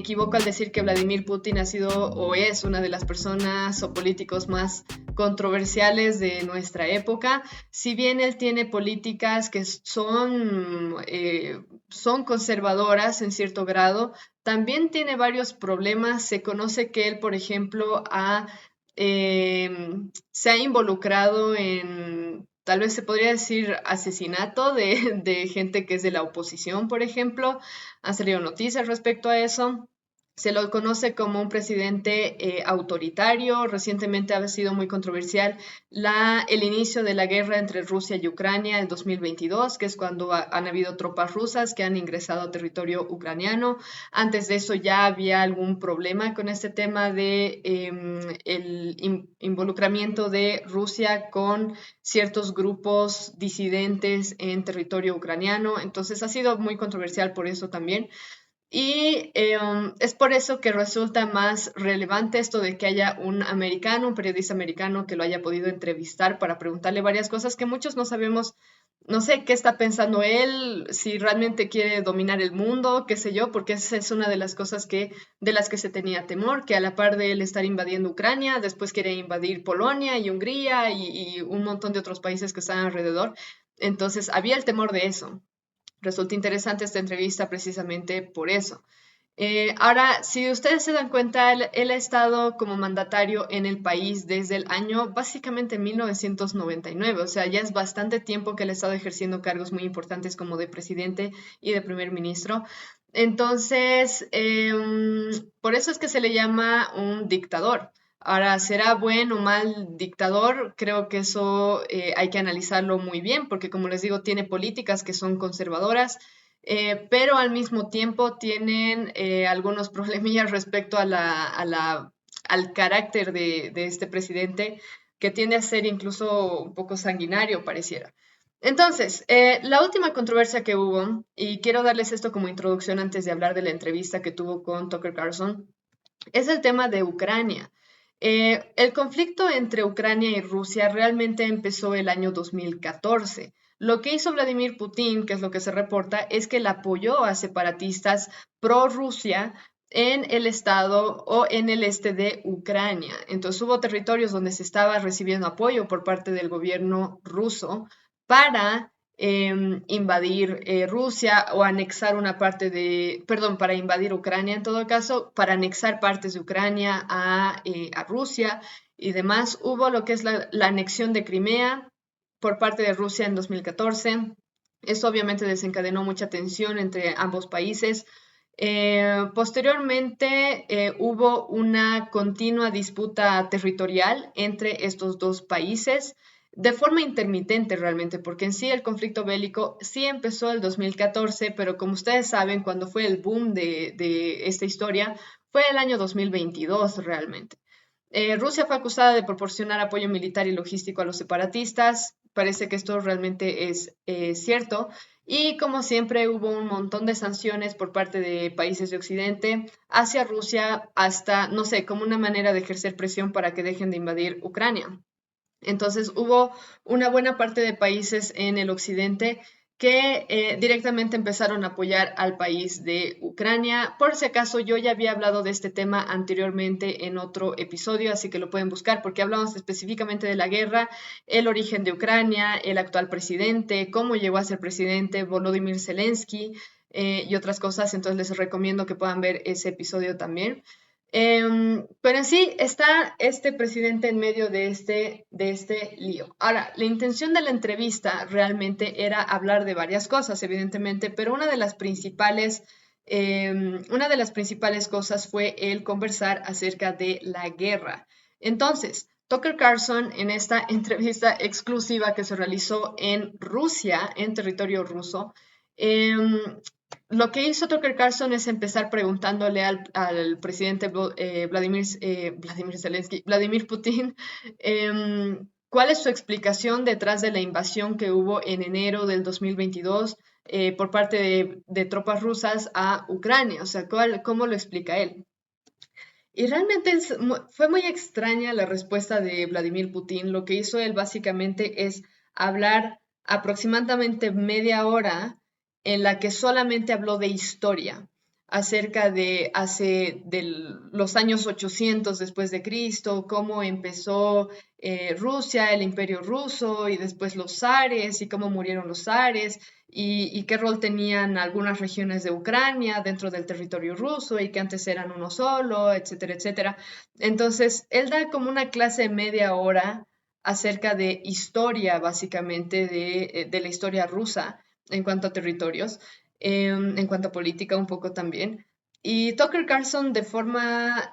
equivoco al decir que Vladimir Putin ha sido o es una de las personas o políticos más controversiales de nuestra época. Si bien él tiene políticas que son conservadoras en cierto grado, también tiene varios problemas. Se conoce que él, por ejemplo, se ha involucrado en, tal vez se podría decir, asesinato de gente que es de la oposición, por ejemplo. Han salido noticias respecto a eso. Se lo conoce como un presidente autoritario. Recientemente ha sido muy controversial el inicio de la guerra entre Rusia y Ucrania en 2022, que es cuando han habido tropas rusas que han ingresado a territorio ucraniano. Antes de eso ya había algún problema con este tema de el involucramiento de Rusia con ciertos grupos disidentes en territorio ucraniano. Entonces ha sido muy controversial por eso también. Y es por eso que resulta más relevante esto de que haya un americano, un periodista americano que lo haya podido entrevistar para preguntarle varias cosas que muchos no sabemos. No sé qué está pensando él, si realmente quiere dominar el mundo, qué sé yo, porque esa es una de las cosas de las que se tenía temor, que a la par de él estar invadiendo Ucrania, después quiere invadir Polonia y Hungría y un montón de otros países que están alrededor. Entonces había el temor de eso. Resulta interesante esta entrevista precisamente por eso. Ahora, si ustedes se dan cuenta, él ha estado como mandatario en el país desde el año básicamente 1999, o sea, ya es bastante tiempo que él ha estado ejerciendo cargos muy importantes como de presidente y de primer ministro. Entonces, por eso es que se le llama un dictador. Ahora, ¿será buen o mal dictador? Creo que eso hay que analizarlo muy bien, porque como les digo, tiene políticas que son conservadoras, pero al mismo tiempo tienen algunos problemillas respecto al carácter de este presidente, que tiende a ser incluso un poco sanguinario, pareciera. Entonces, la última controversia que hubo, y quiero darles esto como introducción antes de hablar de la entrevista que tuvo con Tucker Carlson, es el tema de Ucrania. El conflicto entre Ucrania y Rusia realmente empezó el año 2014. Lo que hizo Vladimir Putin, que es lo que se reporta, es que él apoyó a separatistas pro-Rusia en el estado o en el este de Ucrania. Entonces hubo territorios donde se estaba recibiendo apoyo por parte del gobierno ruso para invadir Rusia o anexar una parte de, perdón, para invadir Ucrania en todo caso, para anexar partes de Ucrania a Rusia y demás. Hubo lo que es la anexión de Crimea por parte de Rusia en 2014. Esto obviamente desencadenó mucha tensión entre ambos países. Posteriormente hubo una continua disputa territorial entre estos dos países de forma intermitente realmente, porque en sí el conflicto bélico sí empezó el 2014, pero como ustedes saben, cuando fue el boom de esta historia, fue el año 2022 realmente. Rusia fue acusada de proporcionar apoyo militar y logístico a los separatistas. Parece que esto realmente es cierto. Y como siempre hubo un montón de sanciones por parte de países de Occidente hacia Rusia hasta, no sé, como una manera de ejercer presión para que dejen de invadir Ucrania. Entonces hubo una buena parte de países en el occidente que directamente empezaron a apoyar al país de Ucrania. Por si acaso, yo ya había hablado de este tema anteriormente en otro episodio, así que lo pueden buscar porque hablamos específicamente de la guerra, el origen de Ucrania, el actual presidente, cómo llegó a ser presidente Volodymyr Zelensky y otras cosas. Entonces les recomiendo que puedan ver ese episodio también. Pero en sí está este presidente en medio de este lío. Ahora, la intención de la entrevista realmente era hablar de varias cosas, evidentemente, pero una de las principales cosas fue el conversar acerca de la guerra. Entonces, Tucker Carlson, en esta entrevista exclusiva que se realizó en Rusia, en territorio ruso, lo que hizo Tucker Carlson es empezar preguntándole al presidente Vladimir Zelensky, Vladimir Putin, cuál es su explicación detrás de la invasión que hubo en enero del 2022 por parte de tropas rusas a Ucrania. O sea, ¿cómo lo explica él? Y realmente fue muy extraña la respuesta de Vladimir Putin. Lo que hizo él básicamente es hablar aproximadamente media hora en la que solamente habló de historia. acerca de los años 800 después de Cristo, cómo empezó Rusia, el Imperio Ruso y después los zares y cómo murieron los zares y qué rol tenían algunas regiones de Ucrania dentro del territorio ruso y que antes eran uno solo, etcétera, etcétera. Entonces, él da como una clase de media hora acerca de historia, básicamente, de la historia rusa en cuanto a territorios, en cuanto a política un poco también. Y Tucker Carlson de forma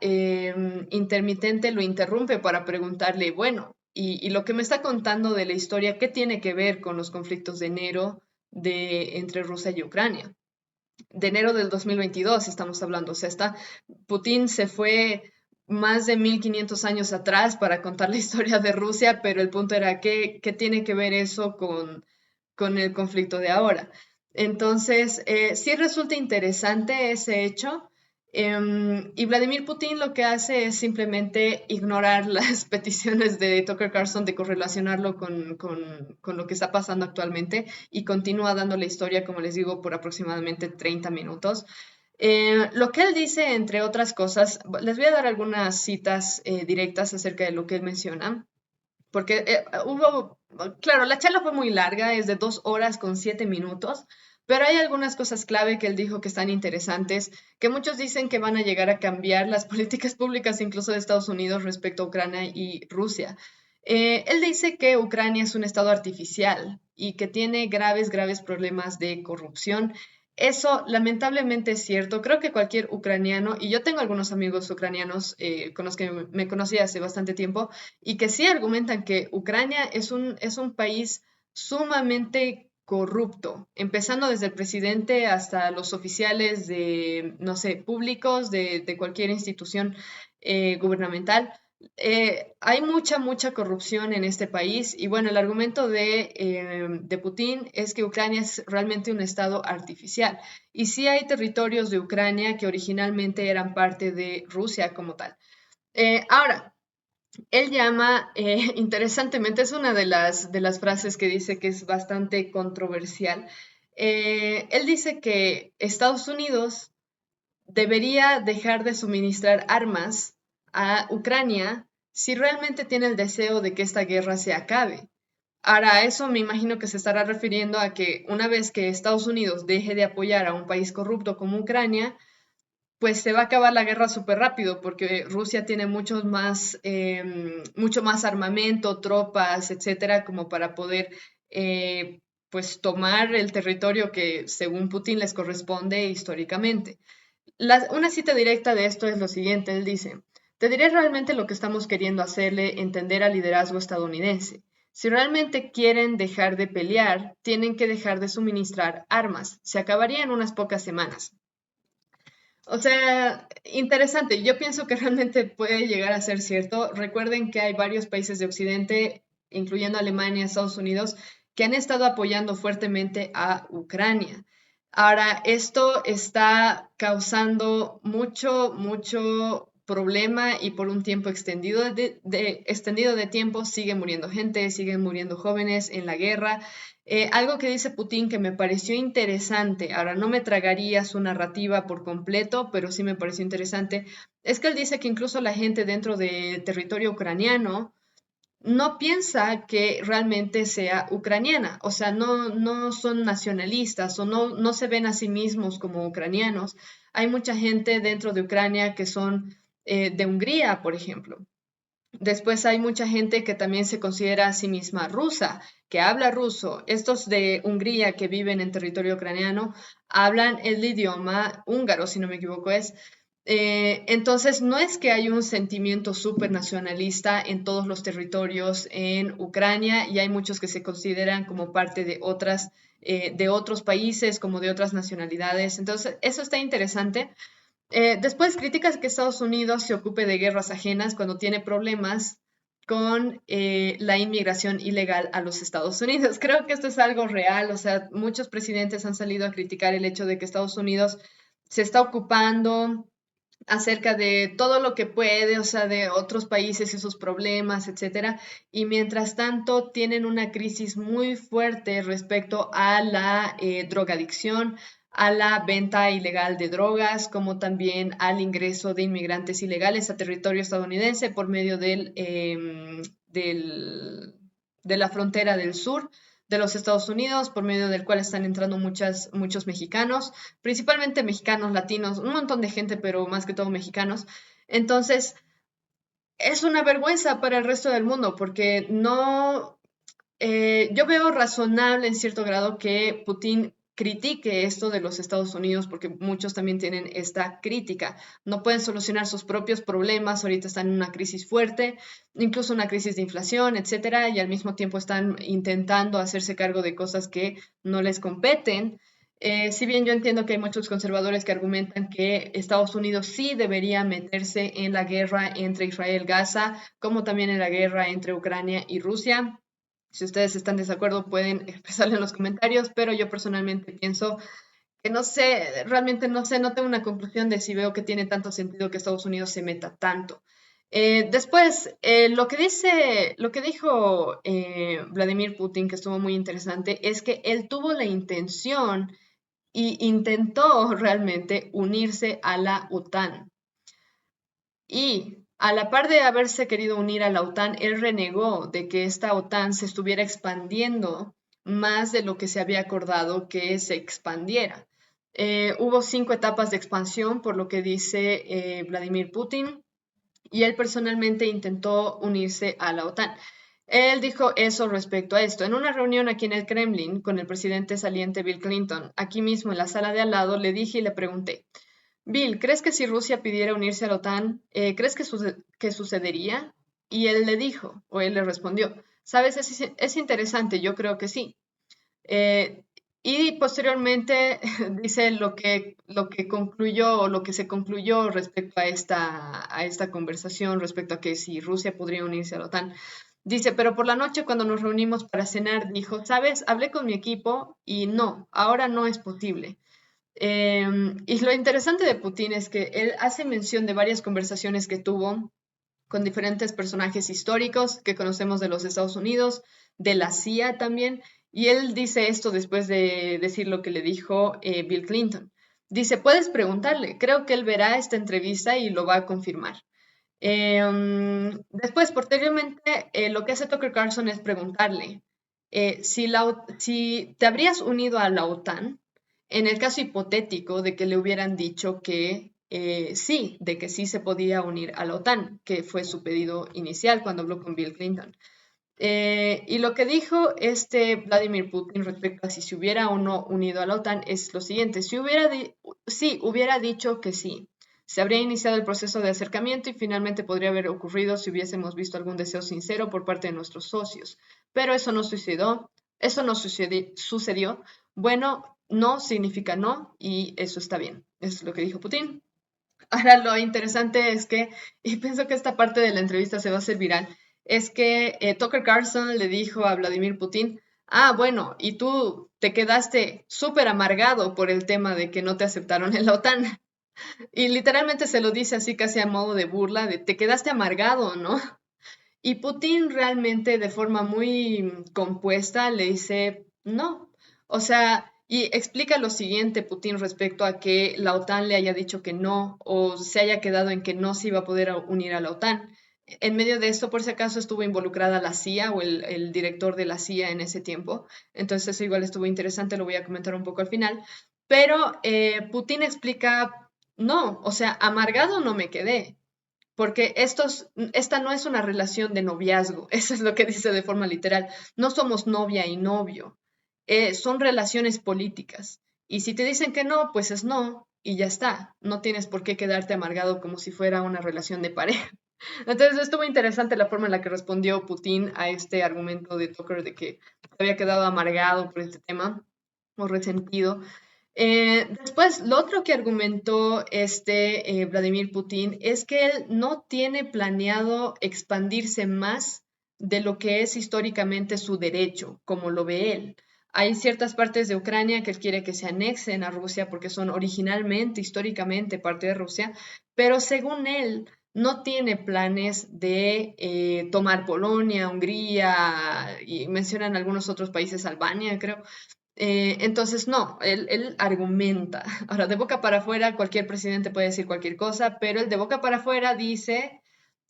intermitente lo interrumpe para preguntarle, bueno, y lo que me está contando de la historia, ¿qué tiene que ver con los conflictos de enero entre Rusia y Ucrania? De enero del 2022 estamos hablando, o sea, Putin se fue más de 1500 años atrás para contar la historia de Rusia, pero el punto era, ¿qué tiene que ver eso con el conflicto de ahora? Entonces, sí resulta interesante ese hecho. Y Vladimir Putin lo que hace es simplemente ignorar las peticiones de Tucker Carlson de correlacionarlo con lo que está pasando actualmente y continúa dando la historia, como les digo, por aproximadamente 30 minutos. Lo que él dice, entre otras cosas, les voy a dar algunas citas directas acerca de lo que él menciona, porque claro, la charla fue muy larga, es de 2 horas con 7 minutos, pero hay algunas cosas clave que él dijo que están interesantes, que muchos dicen que van a llegar a cambiar las políticas públicas incluso de Estados Unidos respecto a Ucrania y Rusia. Él dice que Ucrania es un estado artificial y que tiene graves, graves problemas de corrupción. Eso lamentablemente es cierto. Creo que cualquier ucraniano, y yo tengo algunos amigos ucranianos con los que me conocí hace bastante tiempo, y que sí argumentan que Ucrania es un país sumamente corrupto, empezando desde el presidente hasta los oficiales de, no sé, públicos de cualquier institución gubernamental. Hay mucha, mucha corrupción en este país y bueno, el argumento de Putin es que Ucrania es realmente un estado artificial y sí hay territorios de Ucrania que originalmente eran parte de Rusia como tal. Ahora, él llama, interesantemente, es una de las frases que dice que es bastante controversial. Él dice que Estados Unidos debería dejar de suministrar armas a Ucrania si realmente tiene el deseo de que esta guerra se acabe. Ahora, a eso me imagino que se estará refiriendo a que una vez que Estados Unidos deje de apoyar a un país corrupto como Ucrania, pues se va a acabar la guerra súper rápido porque Rusia tiene mucho más armamento, tropas, etcétera, como para poder pues tomar el territorio que según Putin les corresponde históricamente. Una cita directa de esto es lo siguiente, él dice, te diré realmente lo que estamos queriendo hacerle entender al liderazgo estadounidense. Si realmente quieren dejar de pelear, tienen que dejar de suministrar armas. Se acabaría en unas pocas semanas. O sea, interesante. Yo pienso que realmente puede llegar a ser cierto. Recuerden que hay varios países de Occidente, incluyendo Alemania, Estados Unidos, que han estado apoyando fuertemente a Ucrania. Ahora, esto está causando mucho, mucho problema y por un tiempo extendido de tiempo sigue muriendo gente, siguen muriendo jóvenes en la guerra. Algo que dice Putin que me pareció interesante, ahora no me tragaría su narrativa por completo, pero sí me pareció interesante, es que él dice que incluso la gente dentro del territorio ucraniano no piensa que realmente sea ucraniana, o sea, no son nacionalistas o no se ven a sí mismos como ucranianos. Hay mucha gente dentro de Ucrania que son de Hungría, por ejemplo. Después hay mucha gente que también se considera a sí misma rusa, que habla ruso. Estos de Hungría que viven en territorio ucraniano hablan el idioma húngaro, si no me equivoco es. Entonces, no es que hay un sentimiento súper nacionalista en todos los territorios en Ucrania y hay muchos que se consideran como parte de otros países, como de otras nacionalidades. Entonces, eso está interesante. Después criticas que Estados Unidos se ocupe de guerras ajenas cuando tiene problemas con la inmigración ilegal a los Estados Unidos. Creo que esto es algo real, o sea, muchos presidentes han salido a criticar el hecho de que Estados Unidos se está ocupando acerca de todo lo que puede, o sea, de otros países y sus problemas, etcétera, y mientras tanto tienen una crisis muy fuerte respecto a la drogadicción, a la venta ilegal de drogas, como también al ingreso de inmigrantes ilegales a territorio estadounidense por medio de la frontera del sur de los Estados Unidos, por medio del cual están entrando muchos mexicanos, principalmente mexicanos, latinos, un montón de gente, pero más que todo mexicanos. Entonces, es una vergüenza para el resto del mundo porque no, yo veo razonable en cierto grado que Putin critique esto de los Estados Unidos porque muchos también tienen esta crítica. No pueden solucionar sus propios problemas, ahorita están en una crisis fuerte, incluso una crisis de inflación, etcétera, y al mismo tiempo están intentando hacerse cargo de cosas que no les competen. Si bien yo entiendo que hay muchos conservadores que argumentan que Estados Unidos sí debería meterse en la guerra entre Israel y Gaza, como también en la guerra entre Ucrania y Rusia. Si ustedes están de desacuerdo, pueden expresarlo en los comentarios, pero yo personalmente pienso que no sé, realmente no sé, no tengo una conclusión de si veo que tiene tanto sentido que Estados Unidos se meta tanto. Después, lo que dijo Vladimir Putin, que estuvo muy interesante, es que él tuvo la intención y intentó realmente unirse a la OTAN. Y a la par de haberse querido unir a la OTAN, él renegó de que esta OTAN se estuviera expandiendo más de lo que se había acordado que se expandiera. Hubo 5 etapas de expansión, por lo que dice Vladimir Putin, y él personalmente intentó unirse a la OTAN. Él dijo eso respecto a esto. En una reunión aquí en el Kremlin con el presidente saliente Bill Clinton, aquí mismo en la sala de al lado, le dije y le pregunté, Bill, ¿crees que si Rusia pidiera unirse a la OTAN, crees que sucedería? Y él le dijo, o él le respondió, sabes, es interesante, yo creo que sí. Eh, y posteriormente dice lo que concluyó o lo que se concluyó respecto a esta conversación, respecto a que si Rusia podría unirse a la OTAN. Dice, pero por la noche cuando nos reunimos para cenar, dijo, sabes, hablé con mi equipo y no, ahora no es posible. Y lo interesante de Putin es que él hace mención de varias conversaciones que tuvo con diferentes personajes históricos que conocemos de los Estados Unidos, de la CIA también, y él dice esto después de decir lo que le dijo Bill Clinton. Dice, puedes preguntarle, creo que él verá esta entrevista y lo va a confirmar. Después, posteriormente, lo que hace Tucker Carlson es preguntarle si te habrías unido a la OTAN en el caso hipotético de que le hubieran dicho que sí, de que sí se podía unir a la OTAN, que fue su pedido inicial cuando habló con Bill Clinton. Y lo que dijo este Vladimir Putin respecto a si se hubiera o no unido a la OTAN es lo siguiente, si hubiera dicho que sí, se habría iniciado el proceso de acercamiento y finalmente podría haber ocurrido si hubiésemos visto algún deseo sincero por parte de nuestros socios. Pero eso no sucedió. Bueno, no significa no y eso está bien. Eso es lo que dijo Putin. Ahora lo interesante es que, y pienso que esta parte de la entrevista se va a hacer viral, es que Tucker Carlson le dijo a Vladimir Putin, ah, bueno, y tú te quedaste súper amargado por el tema de que no te aceptaron en la OTAN. Y literalmente se lo dice así casi a modo de burla, de te quedaste amargado, ¿no? Y Putin realmente de forma muy compuesta le dice, no. O sea, y explica lo siguiente, Putin, respecto a que la OTAN le haya dicho que no o se haya quedado en que no se iba a poder unir a la OTAN. En medio de esto, por si acaso, estuvo involucrada la CIA o el director de la CIA en ese tiempo. Entonces eso igual estuvo interesante, lo voy a comentar un poco al final. Pero Putin explica, no, o sea, amargado no me quedé porque esta no es una relación de noviazgo, eso es lo que dice de forma literal. No somos novia y novio, son relaciones políticas. Y si te dicen que no, pues es no y ya está. No tienes por qué quedarte amargado como si fuera una relación de pareja. Entonces estuvo interesante la forma en la que respondió Putin a este argumento de Tucker de que se había quedado amargado por este tema o resentido. Después, lo otro que argumentó Vladimir Putin es que él no tiene planeado expandirse más de lo que es históricamente su derecho, como lo ve él. Hay ciertas partes de Ucrania que él quiere que se anexen a Rusia porque son originalmente, históricamente parte de Rusia, pero según él no tiene planes de tomar Polonia, Hungría y mencionan algunos otros países, Albania, creo, Entonces, no, él argumenta. Ahora, de boca para afuera, cualquier presidente puede decir cualquier cosa, pero el de boca para afuera dice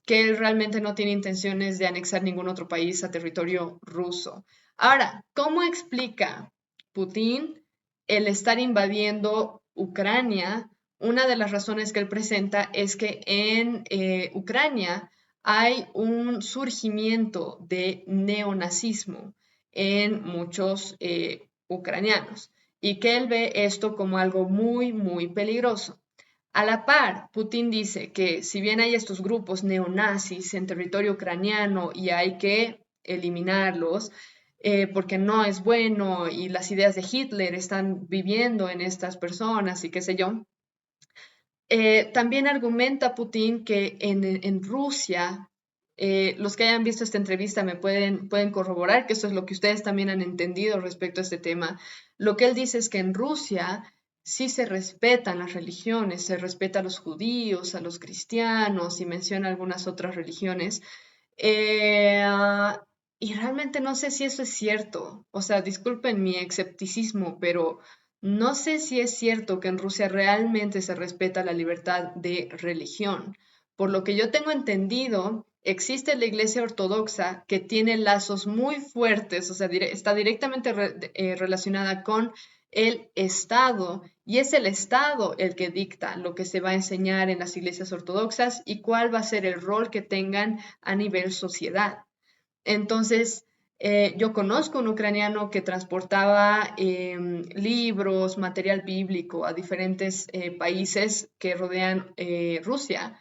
que él realmente no tiene intenciones de anexar ningún otro país a territorio ruso. Ahora, ¿cómo explica Putin el estar invadiendo Ucrania? Una de las razones que él presenta es que en Ucrania hay un surgimiento de neonazismo en muchos ucranianos y que él ve esto como algo muy, muy peligroso. A la par, Putin dice que si bien hay estos grupos neonazis en territorio ucraniano y hay que eliminarlos porque no es bueno y las ideas de Hitler están viviendo en estas personas y qué sé yo, también argumenta Putin que en Rusia, los que hayan visto esta entrevista me pueden corroborar que eso es lo que ustedes también han entendido respecto a este tema. Lo que él dice es que en Rusia sí se respetan las religiones, se respeta a los judíos, a los cristianos y menciona algunas otras religiones. Eh, y realmente no sé si eso es cierto. O sea, disculpen mi escepticismo, pero no sé si es cierto que en Rusia realmente se respeta la libertad de religión. Por lo que yo tengo entendido, existe la Iglesia Ortodoxa que tiene lazos muy fuertes, o sea, está directamente relacionada con el Estado y es el Estado el que dicta lo que se va a enseñar en las iglesias ortodoxas y cuál va a ser el rol que tengan a nivel sociedad. Entonces, yo conozco un ucraniano que transportaba libros, material bíblico a diferentes países que rodean Rusia.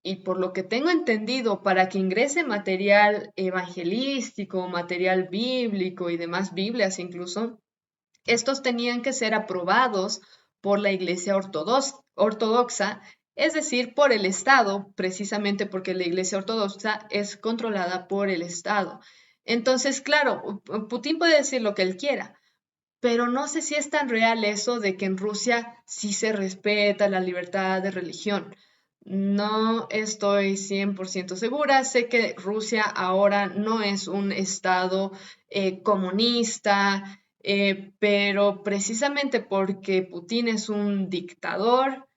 Y por lo que tengo entendido, para que ingrese material evangelístico, material bíblico y demás Biblias incluso, estos tenían que ser aprobados por la Iglesia ortodoxa, es decir, por el Estado, precisamente porque la Iglesia ortodoxa es controlada por el Estado. Entonces, claro, Putin puede decir lo que él quiera, pero no sé si es tan real eso de que en Rusia sí se respeta la libertad de religión. No estoy 100% segura. Sé que Rusia ahora no es un estado comunista, pero precisamente porque Putin es un dictador,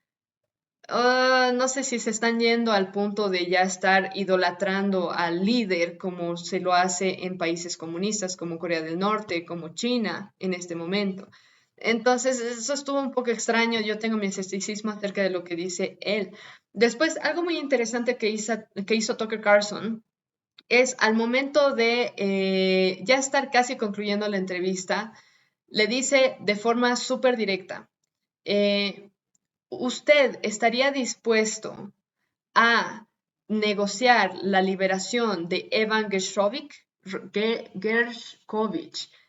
no sé si se están yendo al punto de ya estar idolatrando al líder como se lo hace en países comunistas como Corea del Norte, como China en este momento. Entonces, eso estuvo un poco extraño. Yo tengo mi escepticismo acerca de lo que dice él. Después, algo muy interesante que hizo Tucker Carlson es al momento de ya estar casi concluyendo la entrevista, le dice de forma súper directa, eh, ¿usted estaría dispuesto a negociar la liberación de Evan Gershkovich?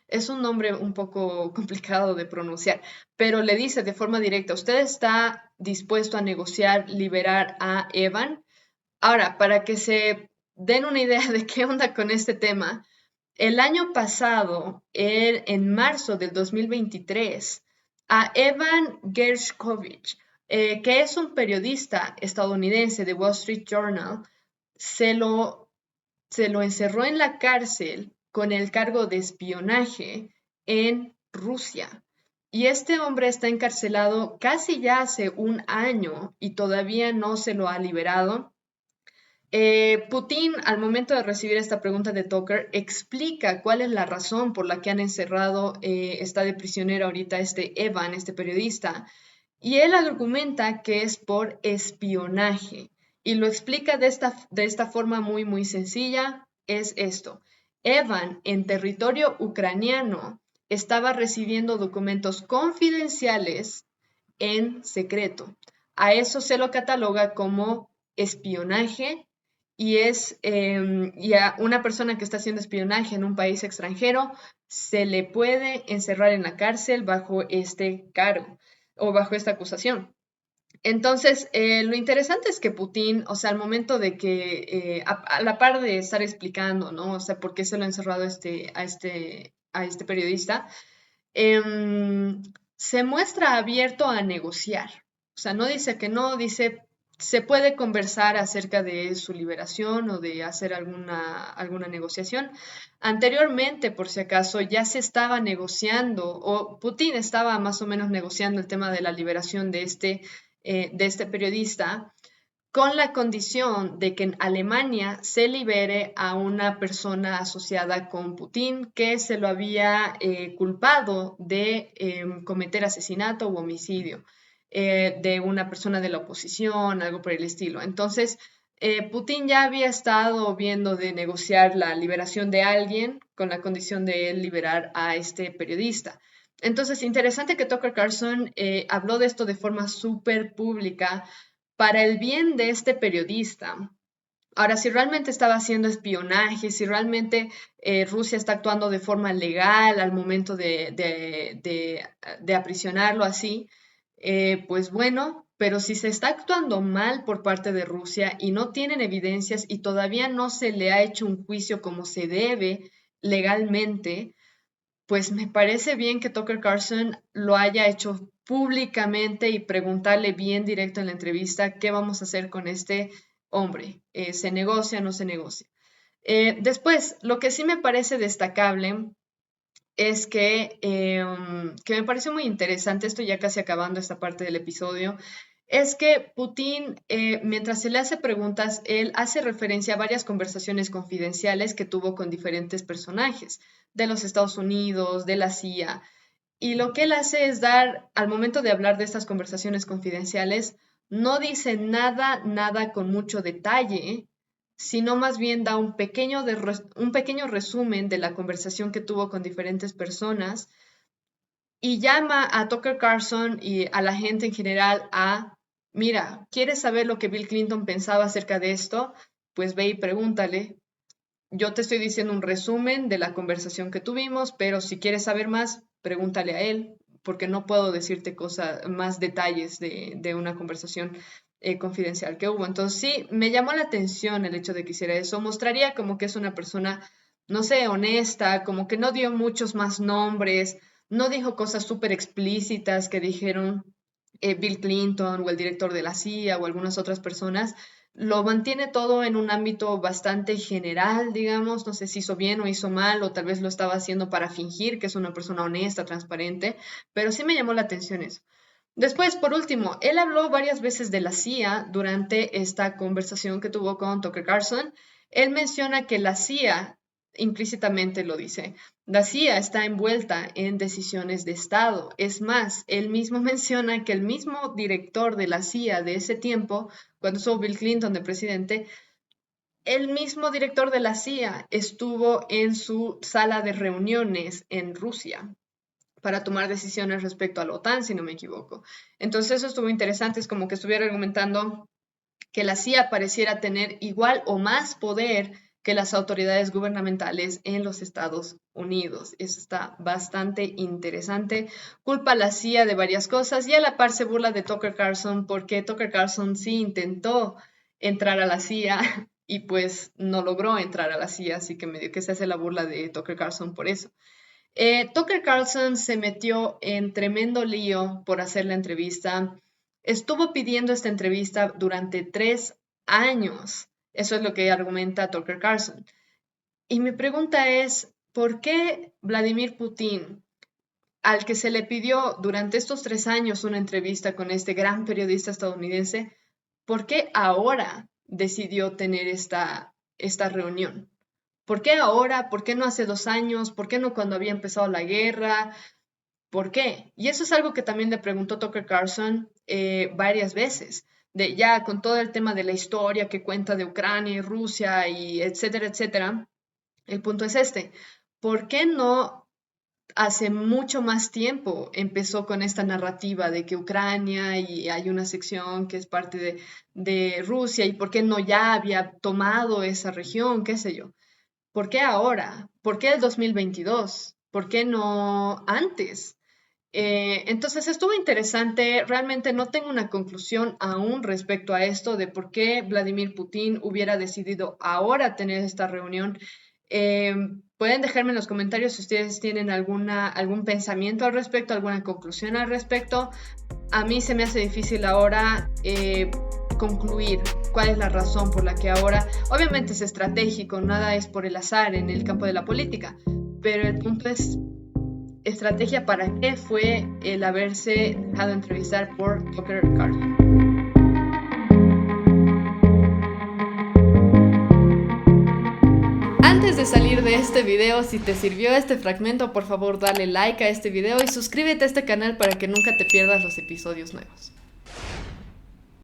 Es un nombre un poco complicado de pronunciar, pero le dice de forma directa, ¿usted está dispuesto a negociar liberar a Evan? Ahora, para que se den una idea de qué onda con este tema, el año pasado, en marzo del 2023, a Evan Gershkovich, que es un periodista estadounidense de Wall Street Journal, se lo, se lo encerró en la cárcel con el cargo de espionaje en Rusia. Y este hombre está encarcelado casi ya hace un año y todavía no se lo ha liberado. Putin, al momento de recibir esta pregunta de Tucker, explica cuál es la razón por la que han encerrado, está de prisionero ahorita este Evan, este periodista, y él argumenta que es por espionaje, y lo explica de esta forma muy, muy sencilla, es esto. Evan, en territorio ucraniano, estaba recibiendo documentos confidenciales en secreto. A eso se lo cataloga como espionaje y a una persona que está haciendo espionaje en un país extranjero se le puede encerrar en la cárcel bajo este cargo o bajo esta acusación. Entonces, lo interesante es que Putin, o sea, al momento de que, a la par de estar explicando, ¿no? O sea, por qué se lo ha encerrado a este periodista, se muestra abierto a negociar. O sea, no dice que no, dice, se puede conversar acerca de su liberación o de hacer alguna negociación. Anteriormente, por si acaso, ya se estaba negociando, o Putin estaba más o menos negociando el tema de la liberación de este periodista, con la condición de que en Alemania se libere a una persona asociada con Putin que se lo había culpado de cometer asesinato u homicidio de una persona de la oposición, algo por el estilo. Entonces, Putin ya había estado viendo de negociar la liberación de alguien con la condición de él liberar a este periodista. Entonces, interesante que Tucker Carlson habló de esto de forma súper pública para el bien de este periodista. Ahora, si realmente estaba haciendo espionaje, si realmente Rusia está actuando de forma legal al momento de aprisionarlo así, pues bueno, pero si se está actuando mal por parte de Rusia y no tienen evidencias y todavía no se le ha hecho un juicio como se debe legalmente, pues me parece bien que Tucker Carlson lo haya hecho públicamente y preguntarle bien directo en la entrevista qué vamos a hacer con este hombre. ¿Se negocia o no se negocia? Después, lo que sí me parece destacable es que me parece muy interesante, esto ya casi acabando esta parte del episodio, es que Putin, mientras se le hace preguntas, él hace referencia a varias conversaciones confidenciales que tuvo con diferentes personajes de los Estados Unidos, de la CIA, y lo que él hace es dar, al momento de hablar de estas conversaciones confidenciales, no dice nada con mucho detalle, sino más bien da un pequeño resumen de la conversación que tuvo con diferentes personas y llama a Tucker Carlson y a la gente en general a, mira, ¿quieres saber lo que Bill Clinton pensaba acerca de esto? Pues ve y pregúntale. Yo te estoy diciendo un resumen de la conversación que tuvimos, pero si quieres saber más, pregúntale a él, porque no puedo decirte más detalles de una conversación confidencial que hubo. Entonces sí, me llamó la atención el hecho de que hiciera eso. Mostraría como que es una persona, no sé, honesta, como que no dio muchos más nombres, no dijo cosas súper explícitas que dijeron Bill Clinton o el director de la CIA o algunas otras personas, lo mantiene todo en un ámbito bastante general, digamos, no sé si hizo bien o hizo mal, o tal vez lo estaba haciendo para fingir que es una persona honesta, transparente, pero sí me llamó la atención eso. Después, por último, él habló varias veces de la CIA durante esta conversación que tuvo con Tucker Carlson. Él menciona que la CIA, implícitamente lo dice, la CIA está envuelta en decisiones de Estado. Es más, él mismo menciona que el mismo director de la CIA de ese tiempo, cuando estuvo Bill Clinton de presidente, el mismo director de la CIA estuvo en su sala de reuniones en Rusia para tomar decisiones respecto a la OTAN, si no me equivoco. Entonces eso estuvo interesante, es como que estuviera argumentando que la CIA pareciera tener igual o más poder que las autoridades gubernamentales en los Estados Unidos. Eso está bastante interesante. Culpa a la CIA de varias cosas y a la par se burla de Tucker Carlson porque Tucker Carlson sí intentó entrar a la CIA y pues no logró entrar a la CIA, así que medio que se hace la burla de Tucker Carlson por eso. Tucker Carlson se metió en tremendo lío por hacer la entrevista. Estuvo pidiendo esta entrevista durante 3 años. Eso es lo que argumenta Tucker Carlson. Y mi pregunta es, ¿por qué Vladimir Putin, al que se le pidió durante estos 3 años una entrevista con este gran periodista estadounidense, por qué ahora decidió tener esta reunión? ¿Por qué ahora? ¿Por qué no hace 2 años? ¿Por qué no cuando había empezado la guerra? ¿Por qué? Y eso es algo que también le preguntó Tucker Carlson varias veces, de ya con todo el tema de la historia que cuenta de Ucrania y Rusia y etcétera, etcétera. El punto es este, ¿por qué no hace mucho más tiempo empezó con esta narrativa de que Ucrania y hay una sección que es parte de Rusia y por qué no ya había tomado esa región, qué sé yo? ¿Por qué ahora? ¿Por qué el 2022? ¿Por qué no antes? Entonces estuvo interesante, realmente no tengo una conclusión aún respecto a esto de por qué Vladimir Putin hubiera decidido ahora tener esta reunión. Eh, Pueden dejarme en los comentarios si ustedes tienen algún pensamiento al respecto, alguna conclusión al respecto. A mí se me hace difícil ahora concluir cuál es la razón por la que ahora, obviamente es estratégico, nada es por el azar en el campo de la política, pero el punto es estrategia para qué fue el haberse dejado entrevistar por Tucker Carlson. Antes de salir de este video, si te sirvió este fragmento, por favor dale like a este video y suscríbete a este canal para que nunca te pierdas los episodios nuevos.